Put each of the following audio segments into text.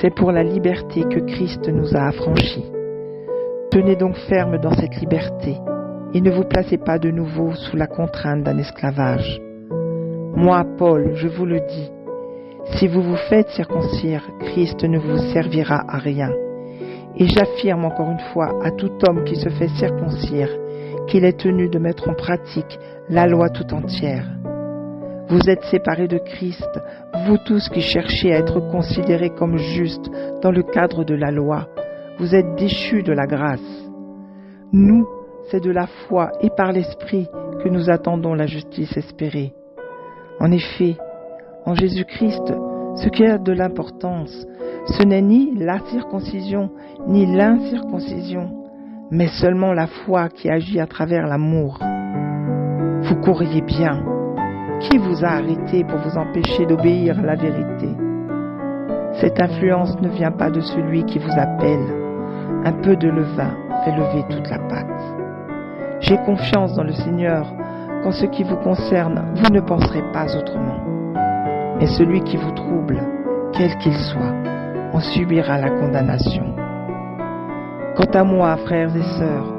C'est pour la liberté que Christ nous a affranchis. Tenez donc ferme dans cette liberté et ne vous placez pas de nouveau sous la contrainte d'un esclavage. Moi, Paul, je vous le dis, si vous vous faites circoncire, Christ ne vous servira à rien. Et j'affirme encore une fois à tout homme qui se fait circoncire qu'il est tenu de mettre en pratique la loi tout entière. Vous êtes séparés de Christ, vous tous qui cherchez à être considérés comme justes dans le cadre de la loi. Vous êtes déchus de la grâce. Nous, c'est de la foi et par l'Esprit que nous attendons la justice espérée. En effet, en Jésus-Christ, ce qui a de l'importance, ce n'est ni la circoncision ni l'incirconcision, mais seulement la foi qui agit à travers l'amour. Vous courriez bien. Qui vous a arrêté pour vous empêcher d'obéir à la vérité? Cette influence ne vient pas de celui qui vous appelle. Un peu de levain fait lever toute la pâte. J'ai confiance dans le Seigneur qu'en ce qui vous concerne, vous ne penserez pas autrement. Mais celui qui vous trouble, quel qu'il soit, en subira la condamnation. Quant à moi, frères et sœurs,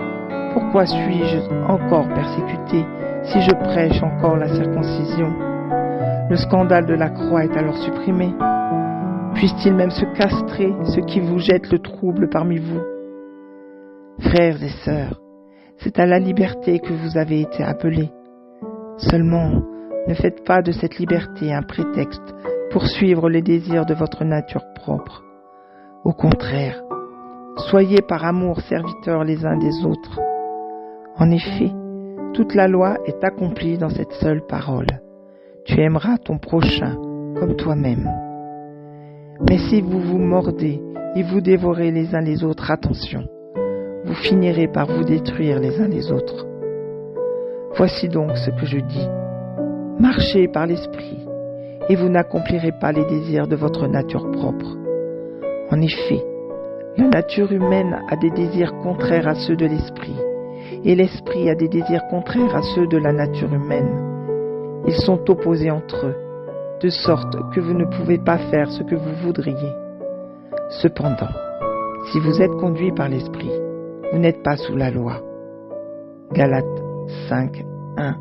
pourquoi suis-je encore persécuté si je prêche encore la circoncision? Le scandale de la croix est alors supprimé. Puisse-t-il même se castrer ceux qui vous jettent le trouble parmi vous? Frères et sœurs, c'est à la liberté que vous avez été appelés. Seulement, ne faites pas de cette liberté un prétexte pour suivre les désirs de votre nature propre. Au contraire, soyez par amour serviteurs les uns des autres. En effet, toute la loi est accomplie dans cette seule parole. Tu aimeras ton prochain comme toi-même. Mais si vous vous mordez et vous dévorez les uns les autres, attention, vous finirez par vous détruire les uns les autres. Voici donc ce que je dis. Marchez par l'esprit, et vous n'accomplirez pas les désirs de votre nature propre. En effet, la nature humaine a des désirs contraires à ceux de l'esprit, et l'esprit a des désirs contraires à ceux de la nature humaine. Ils sont opposés entre eux, de sorte que vous ne pouvez pas faire ce que vous voudriez. Cependant, si vous êtes conduits par l'esprit, vous n'êtes pas sous la loi. Galates 5, 1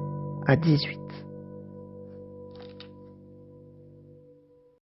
à 18.